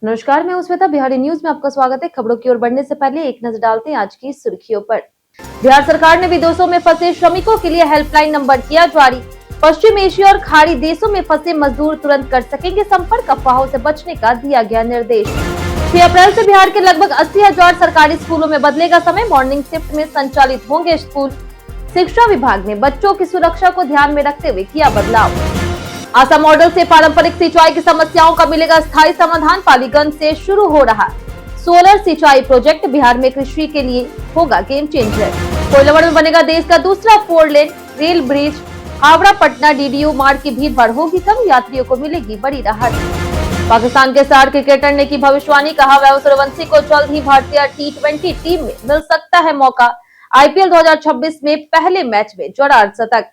नमस्कार, मैं श्वेता। बिहारी न्यूज में आपका स्वागत है। खबरों की ओर बढ़ने से पहले एक नजर डालते हैं आज की सुर्खियों पर। बिहार सरकार ने विदेशों में फंसे श्रमिकों के लिए हेल्पलाइन नंबर किया जारी। पश्चिम एशिया और खाड़ी देशों में फंसे मजदूर तुरंत कर सकेंगे संपर्क। अफवाहों से बचने का दिया गया निर्देश। 6 अप्रैल से बिहार के लगभग 80,000 सरकारी स्कूलों में बदलेगा समय। मॉर्निंग शिफ्ट में संचालित होंगे स्कूल। शिक्षा विभाग ने बच्चों की सुरक्षा को ध्यान में रखते हुए किया बदलाव। आशा मॉडल से पारंपरिक सिंचाई की समस्याओं का मिलेगा स्थायी समाधान। पालीगंज से शुरू हो रहा सोलर सिंचाई प्रोजेक्ट बिहार में कृषि के लिए होगा गेम चेंजर। कोइलवर में बनेगा देश का दूसरा 4 lane rail bridge. Howrah Patna DDU मार्ग की भीड़ होगी कम, यात्रियों को मिलेगी बड़ी राहत। पाकिस्तान के स्टार क्रिकेटर ने की भविष्यवाणी, कहा वैभव सूर्यवंशी को जल्द ही भारतीय T20 टीम में मिल सकता है मौका। IPL 2026 में पहले मैच में जोड़ा अर्धशतक।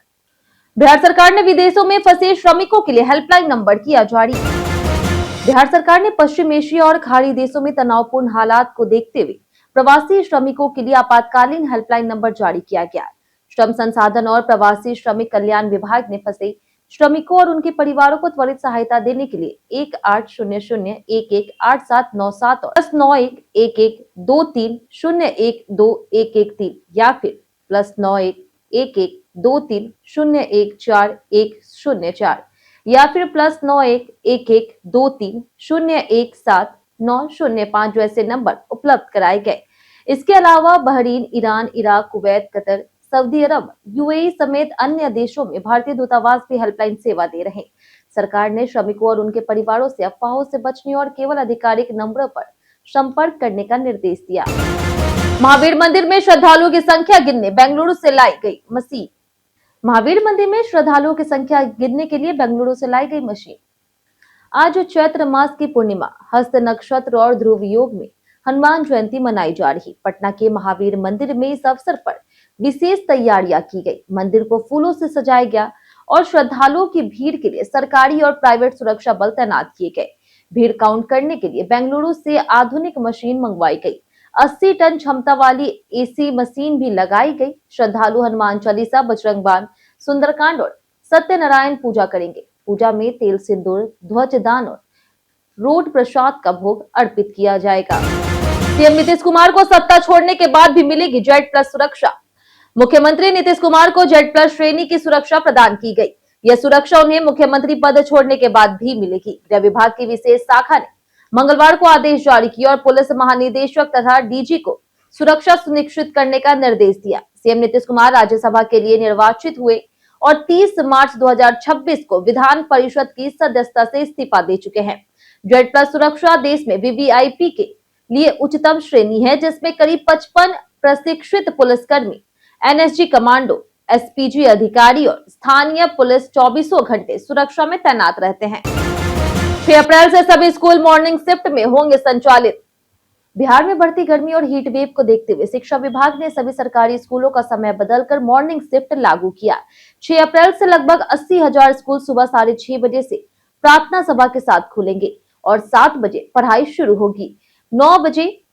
बिहार सरकार ने विदेशों में फंसे श्रमिकों के लिए हेल्पलाइन नंबर किया जारी। बिहार सरकार ने पश्चिम एशिया और खाड़ी देशों में तनावपूर्ण हालात को देखते हुए प्रवासी श्रमिकों के लिए आपातकालीन हेल्पलाइन नंबर जारी किया गया। श्रम संसाधन और प्रवासी श्रमिक कल्याण विभाग ने फंसे श्रमिकों और उनके परिवारों को त्वरित सहायता देने के लिए 1800-118797 और +91112301121113 या फिर +911123014104 या फिर +911123017905 जैसे नंबर उपलब्ध कराए गए। इसके अलावा Bahrain, Iran, Iraq, Kuwait, Qatar, Saudi Arabia, UAE समेत अन्य देशों में भारतीय दूतावास भी हेल्पलाइन सेवा दे रहे हैं। सरकार ने श्रमिकों और उनके परिवारों से अफवाहों से बचने और केवल आधिकारिक नंबरों पर संपर्क करने का निर्देश दिया। महावीर मंदिर में श्रद्धालुओं की संख्या गिनने बेंगलुरु से लाई गई मशीन। महावीर मंदिर में श्रद्धालुओं की संख्या गिनने के लिए बेंगलुरु से लाई गई मशीन। आज चैत्र मास की पूर्णिमा, हस्त नक्षत्र और ध्रुव योग में हनुमान जयंती मनाई जा रही। पटना के महावीर मंदिर में इस अवसर पर विशेष तैयारियां की गई। मंदिर को फूलों से सजाया गया और श्रद्धालुओं की भीड़ के लिए सरकारी और प्राइवेट सुरक्षा बल तैनात किए गए। भीड़ काउंट करने के लिए बेंगलुरु से आधुनिक मशीन मंगवाई गई। 80 टन क्षमता वाली AC मशीन भी लगाई गई। श्रद्धालु हनुमान चालीसा, बजरंग बाण, सुंदरकांड और सत्यनारायण पूजा करेंगे। पूजा में तेल, सिंदूर, ध्वज दान और रोड प्रसाद का भोग अर्पित किया जाएगा। सीएम नीतीश कुमार को सत्ता छोड़ने के बाद भी मिलेगी Z+ सुरक्षा। मुख्यमंत्री नीतीश कुमार को Z+ श्रेणी की सुरक्षा प्रदान की गई। यह सुरक्षा उन्हें मुख्यमंत्री पद छोड़ने के बाद भी मिलेगी। गृह विभाग की विशेष शाखा ने मंगलवार को आदेश जारी किया और पुलिस महानिदेशक तथा DG को सुरक्षा सुनिश्चित करने का निर्देश दिया। सीएम नीतीश कुमार राज्यसभा के लिए निर्वाचित हुए और 30 मार्च 2026 को विधान परिषद की सदस्यता से इस्तीफा दे चुके हैं। Z+ सुरक्षा देश में VVIP के लिए उच्चतम श्रेणी है, जिसमें करीब 55 प्रशिक्षित पुलिसकर्मी, NSG कमांडो, SPG अधिकारी और स्थानीय पुलिस 24 घंटे सुरक्षा में तैनात रहते हैं। 6 अप्रैल से सभी स्कूल मॉर्निंग शिफ्ट में होंगे संचालित। बिहार में बढ़ती गर्मी और हीट वेव को देखते हुए शिक्षा विभाग ने सभी सरकारी स्कूलों का समय बदलकर मॉर्निंग शिफ्ट लागू किया। 6 अप्रैल से लगभग 80,000 स्कूल सुबह 6:30 बजे से प्रार्थना सभा के साथ खुलेंगे और 7 बजे पढ़ाई शुरू होगी। 9 बजे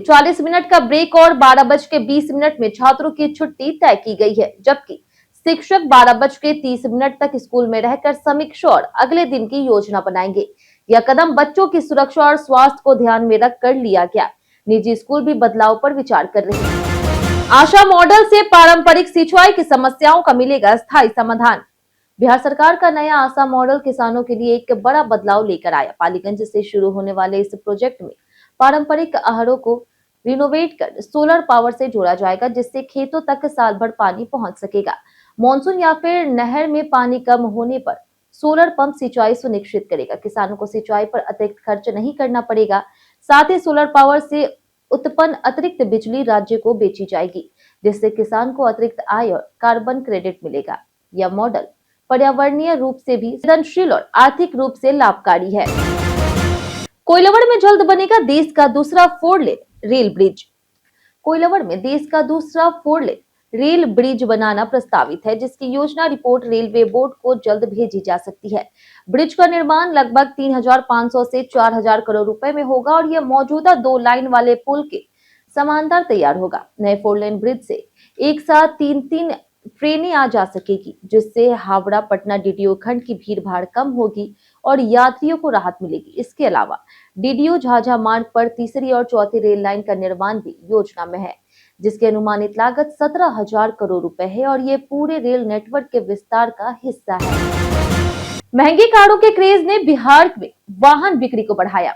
40 का ब्रेक और 12:20 में छात्रों की छुट्टी तय की गई है, जबकि शिक्षक 12:30 तक स्कूल में रहकर समीक्षा और अगले दिन की योजना बनाएंगे। यह कदम बच्चों की सुरक्षा और स्वास्थ्य को ध्यान में रखकर लिया गया। निजी स्कूल भी बदलाव पर विचार कर रहे हैं। आशा मॉडल से पारंपरिक सिंचाई की समस्याओं का मिलेगा स्थायी समाधान। बिहार सरकार का नया आशा मॉडल किसानों के लिए एक बड़ा बदलाव लेकर आया। पालीगंज से शुरू होने वाले इस प्रोजेक्ट में पारंपरिक आहरों को रिनोवेट कर सोलर पावर से जोड़ा जाएगा, जिससे खेतों तक साल भर पानी पहुंच सकेगा। मानसून या फिर नहर में पानी कम होने पर सोलर पंप सिंचाई सुनिश्चित करेगा। किसानों को सिंचाई पर अतिरिक्त खर्च नहीं करना पड़ेगा। साथ ही सोलर पावर से उत्पन्न अतिरिक्त बिजली राज्य को बेची जाएगी, जिससे किसान को अतिरिक्त आय और कार्बन क्रेडिट मिलेगा। यह मॉडल पर्यावरणीय रूप से भी संवेदनशील और आर्थिक रूप से लाभकारी है। कोइलवर में जल्द बनेगा देश का दूसरा 4 लेन रेल ब्रिज। कोइलवर में देश का दूसरा 4 लेन रेल ब्रिज बनाना प्रस्तावित है, जिसकी योजना रिपोर्ट रेलवे बोर्ड को जल्द भेजी जा सकती है। ब्रिज का निर्माण लगभग 3,500 से 4,000 करोड़ रुपए में होगा और यह मौजूदा 2 लाइन वाले पुल के समांतर तैयार होगा। नए 4 लेन ब्रिज से एक साथ 3 ट्रेनें आ जा सकेगी, जिससे हावड़ा पटना DDO खंड की भीड़ भाड़ कम होगी और यात्रियों को राहत मिलेगी। इसके अलावा डीडीयू झाझा मार्ग पर तीसरी और चौथी रेल लाइन का निर्माण भी योजना में है, जिसकी अनुमानित लागत 17,000 करोड़ रुपए है और ये पूरे रेल नेटवर्क के विस्तार का हिस्सा है। महंगी कारों के क्रेज ने बिहार में वाहन बिक्री को बढ़ाया।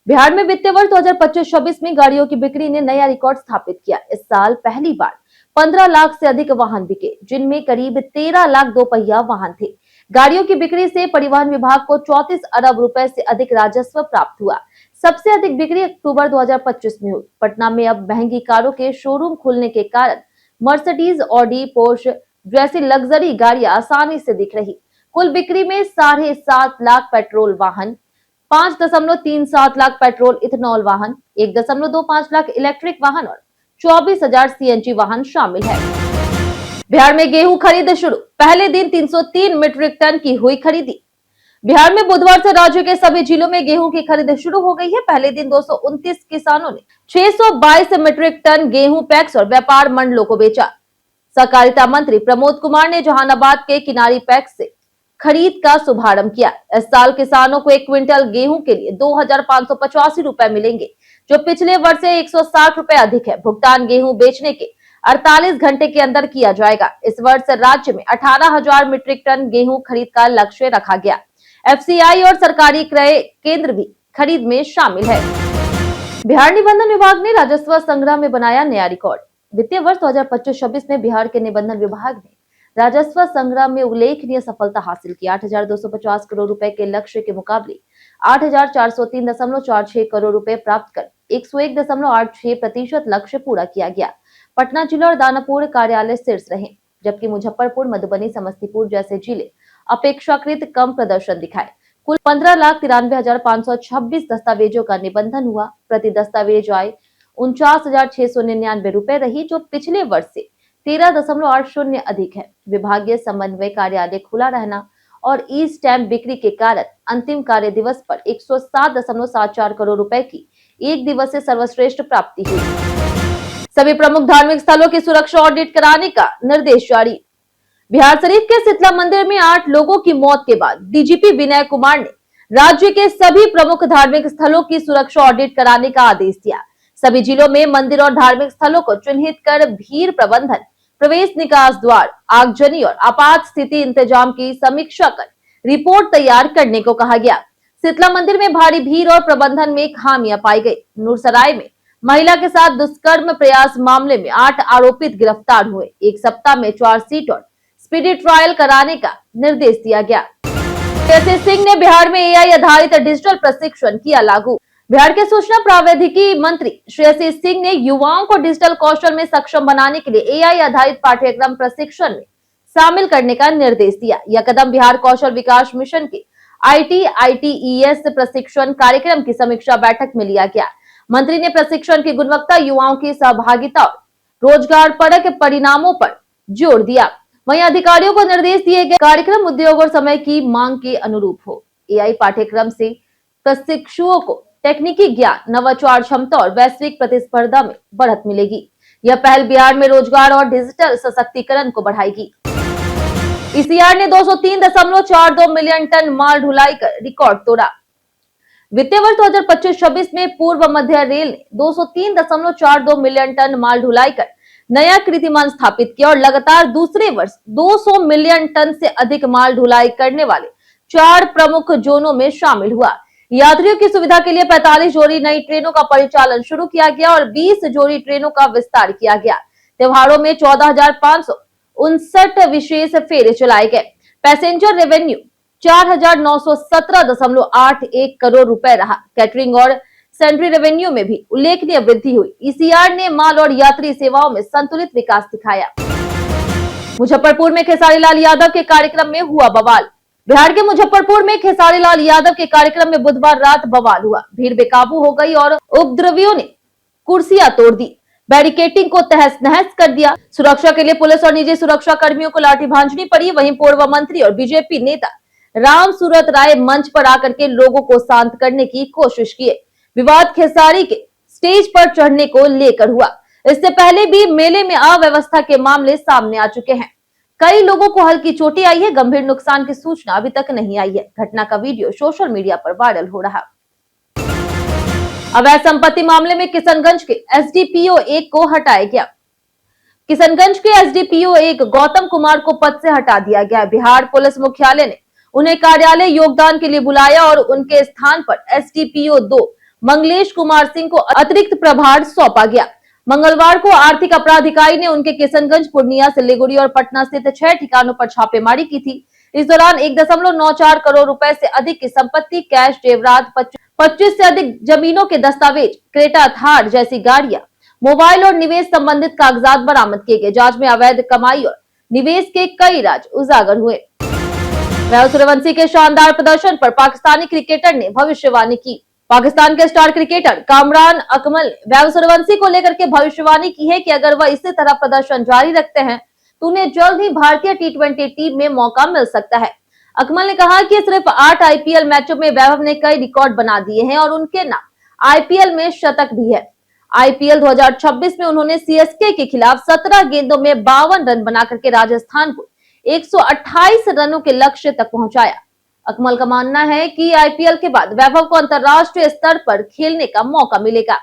बिहार में वित्तीय वर्ष 2025-26 में गाड़ियों की बिक्री ने नया रिकॉर्ड स्थापित किया। इस साल पहली बार 15 लाख से अधिक वाहन बिके, जिनमें करीब 13 लाख दोपहिया वाहन थे। गाड़ियों की बिक्री से परिवहन विभाग को 34 अरब रुपए से अधिक राजस्व प्राप्त हुआ। सबसे अधिक बिक्री अक्टूबर 2025 में हुई। पटना में अब महंगी कारों के शोरूम खुलने के कारण मर्सिडीज, ऑडी, पोर्श जैसी लग्जरी गाड़ियां आसानी से दिख रही। कुल बिक्री में 7.5 लाख पेट्रोल वाहन, 5.37 लाख पेट्रोल इथेनॉल वाहन, 1.25 लाख इलेक्ट्रिक वाहन और 24,000 सीएनजी वाहन शामिल है। बिहार में गेहूं खरीद शुरू। पहले दिन 303 मीट्रिक टन की हुई खरीदी। बिहार में बुधवार से राज्य के सभी जिलों में गेहूं की खरीद शुरू हो गई है। पहले दिन 229 किसानों ने 622 मीट्रिक टन गेहूं पैक्स और व्यापार मंडलों को बेचा। सहकारिता मंत्री प्रमोद कुमार ने जहानाबाद के किनारी पैक्स से खरीद का शुभारंभ किया। इस साल किसानों को 1 क्विंटल गेहूं के लिए 2,585 रुपए मिलेंगे, जो पिछले वर्ष से 160 रुपए अधिक है। भुगतान गेहूं बेचने के 48 घंटे के अंदर किया जाएगा। इस वर्ष राज्य में 18,000 मीट्रिक टन गेहूं खरीद का लक्ष्य रखा गया। एफसीआई और सरकारी क्रय केंद्र भी खरीद में शामिल है। बिहार निबंधन विभाग ने राजस्व संग्रह में बनाया नया रिकॉर्ड। वित्तीय वर्ष 2025-26 में बिहार के निबंधन विभाग ने राजस्व संग्रह में उल्लेखनीय सफलता हासिल की। 8,250 करोड़ रुपए के लक्ष्य के मुकाबले 8,403.46 करोड़ रुपए प्राप्त कर 101.86% लक्ष्य पूरा किया गया। पटना जिला और दानापुर कार्यालय शीर्ष रहे, जबकि मुजफ्फरपुर, मधुबनी, समस्तीपुर जैसे जिले अपेक्षाकृत कम प्रदर्शन दिखाए। कुल 15,93,526 दस्तावेजों का निबंधन हुआ। प्रति दस्तावेज आय 49,699 रुपए रही, जो पिछले वर्ष से 13.80 अधिक है। विभागीय समन्वय कार्यालय खुला रहना और ई स्टैम्प बिक्री के कारण अंतिम कार्य दिवस पर 107.74 करोड़ रुपए की एक दिवसीय सर्वश्रेष्ठ प्राप्ति हुई। सभी प्रमुख धार्मिक स्थलों की सुरक्षा ऑडिट कराने का निर्देश जारी। बिहार शरीफ के शीतला मंदिर में 8 लोगों की मौत के बाद डीजीपी विनय कुमार ने राज्य के सभी प्रमुख धार्मिक स्थलों की सुरक्षा ऑडिट कराने का आदेश दिया। सभी जिलों में मंदिर और धार्मिक स्थलों को चिन्हित कर भीड़ प्रबंधन, प्रवेश निकास द्वार, आगजनी और आपात स्थिति इंतजाम की समीक्षा कर रिपोर्ट तैयार करने को कहा गया। शीतला मंदिर में भारी भीड़ और प्रबंधन में खामियां पाई गई। नूरसराय में महिला के साथ दुष्कर्म प्रयास मामले में 8 आरोपित गिरफ्तार हुए। एक सप्ताह में चार्जशीट और स्पीडी ट्रायल कराने का निर्देश दिया गया। श्री सिंह ने बिहार में एआई आधारित डिजिटल प्रशिक्षण किया लागू। बिहार के सूचना प्रौद्योगिकी मंत्री श्री सिंह ने युवाओं को डिजिटल कौशल में सक्षम बनाने के लिए एआई आधारित पाठ्यक्रम प्रशिक्षण में शामिल करने का निर्देश दिया। यह कदम बिहार कौशल विकास मिशन के ITITES प्रशिक्षण कार्यक्रम की समीक्षा बैठक में लिया गया। मंत्री ने प्रशिक्षण की गुणवत्ता, युवाओं की सहभागिता और रोजगार परक परिणामों पर जोर दिया। वहीं अधिकारियों को निर्देश दिए गए कार्यक्रम उद्योग और समय की मांग के अनुरूप हो। एआई पाठ्यक्रम से प्रशिक्षुओं को तकनीकी ज्ञान, नवाचार क्षमता और वैश्विक प्रतिस्पर्धा में बढ़त मिलेगी। यह पहल बिहार में रोजगार और डिजिटल सशक्तिकरण को बढ़ाएगी। ईसीआर ने 203.42 मिलियन टन माल ढुलाई कर रिकॉर्ड तोड़ा। वित्तीय वर्ष 2025-26 में पूर्व मध्य रेल ने 203.42 मिलियन टन माल ढुलाई कर नया कीर्तिमान स्थापित किया और लगातार दूसरे वर्ष 200 मिलियन टन से अधिक माल ढुलाई करने वाले 4 प्रमुख जोनों में शामिल हुआ। यात्रियों की सुविधा के लिए 45 जोड़ी नई ट्रेनों का परिचालन शुरू किया गया और 20 जोड़ी ट्रेनों का विस्तार किया गया। त्योहारों में 14,559 विशेष फेरे चलाए गए। पैसेंजर रेवेन्यू 4,917.81 करोड़ रुपए रहा। कैटरिंग और सेंट्री रेवेन्यू में भी उल्लेखनीय वृद्धि हुई। ईसीआर ने माल और यात्री सेवाओं में संतुलित विकास दिखाया। मुजफ्फरपुर में खेसारी लाल यादव के कार्यक्रम में हुआ बवाल। बिहार के मुजफ्फरपुर में खेसारी लाल यादव के कार्यक्रम में बुधवार रात बवाल हुआ। भीड़ बेकाबू हो गई और उपद्रवियों ने कुर्सियां तोड़ दी, बैरिकेटिंग को तहस नहस कर दिया। सुरक्षा के लिए पुलिस और निजी सुरक्षा कर्मियों को लाठी भांजनी पड़ी। वहीं पूर्व मंत्री और बीजेपी नेता राम सूरत राय मंच पर आकर के लोगों को शांत करने की कोशिश किए। विवाद खेसारी के स्टेज पर चढ़ने को लेकर हुआ। इससे पहले भी मेले में अव्यवस्था के मामले सामने आ चुके हैं। कई लोगों को हल्की चोटें आई है, गंभीर नुकसान की सूचना अभी तक नहीं आई है। घटना का वीडियो सोशल मीडिया पर वायरल हो रहा। अवैध संपत्ति मामले में किशनगंज के एसडीपीओ 1 को हटाया गया। किशनगंज के एसडीपीओ 1 गौतम कुमार को पद से हटा दिया गया। बिहार पुलिस मुख्यालय ने उन्हें कार्यालय योगदान के लिए बुलाया और उनके स्थान पर एसडीपीओ 2 मंगलेश कुमार सिंह को अतिरिक्त प्रभार सौंपा गया। मंगलवार को आर्थिक अपराध इकाई ने उनके किशनगंज, पूर्णिया, सिलीगुड़ी और पटना स्थित 6 ठिकानों पर छापेमारी की थी। इस दौरान 1.94 करोड़ रुपए से अधिक की संपत्ति, कैश, जेवरात, 25 से अधिक जमीनों के दस्तावेज, क्रेटा थार जैसी गाड़ियां, मोबाइल और निवेश संबंधित कागजात बरामद किए गए। जांच में अवैध कमाई और निवेश के कई राज उजागर हुए। वैभव सूर्यवंशी के शानदार प्रदर्शन पर पाकिस्तानी क्रिकेटर ने भविष्यवाणी की। पाकिस्तान के स्टार क्रिकेटर कामरान अकमल ने वैभव सूर्यवंशी को लेकर के भविष्यवाणी की है कि अगर वह इसी तरह प्रदर्शन जारी रखते हैं तो उन्हें जल्द ही भारतीय टी20 टीम में मौका मिल सकता है। अकमल ने कहा कि सिर्फ 8 आईपीएल मैचों में वैभव ने कई रिकॉर्ड बना दिए हैं और उनके नाम आईपीएल में शतक भी है। आईपीएल 2026 में उन्होंने सीएसके के खिलाफ 17 गेंदों में 52 रन बनाकर के राजस्थान को 128 रनों के लक्ष्य तक पहुंचाया। अकमल का मानना है कि आईपीएल के बाद वैभव को अंतरराष्ट्रीय स्तर पर खेलने का मौका मिलेगा।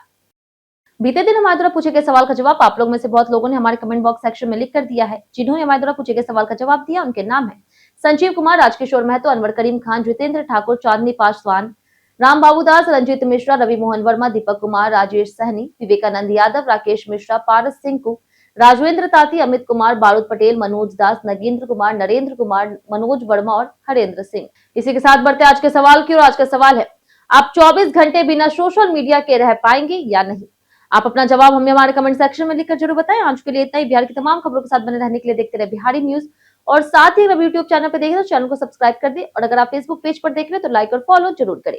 बीते दिन हमारे द्वारा पूछे गए सवाल का जवाब आप लोग में से बहुत लोगों ने हमारे कमेंट बॉक्स सेक्शन में लिख कर दिया है। जिन्होंने हमारे द्वारा पूछे गए सवाल का जवाब दिया उनके नाम है संजीव कुमार, राजकिशोर महतो, अनवर करीम खान, जितेंद्र ठाकुर, चांदनी पासवान, राम बाबू दास, रंजीत मिश्रा, रवि मोहन वर्मा, दीपक कुमार, राजेश सहनी, विवेकानंद यादव, राकेश मिश्रा, पारस सिंह, राजवेंद्र ताती, अमित कुमार, बारूद पटेल, मनोज दास, नगेंद्र कुमार, नरेंद्र कुमार, मनोज वर्मा और हरेंद्र सिंह। इसी के साथ बढ़ते आज के सवाल की ओर। आज का सवाल है, आप 24 घंटे बिना सोशल मीडिया के रह पाएंगे या नहीं? आप अपना जवाब हमें हमारे कमेंट सेक्शन में लिखकर जरूर बताएं। आज के लिए इतना ही। बिहार की तमाम खबरों के साथ बने रहने के लिए देखते रहे बिहारी न्यूज और साथ ही अगर यूट्यूब चैनल पर देख रहे हैं तो चैनल को सब्सक्राइब कर दें और अगर आप फेसबुक पेज पर देख रहे हैं तो लाइक और फॉलो जरूर करें।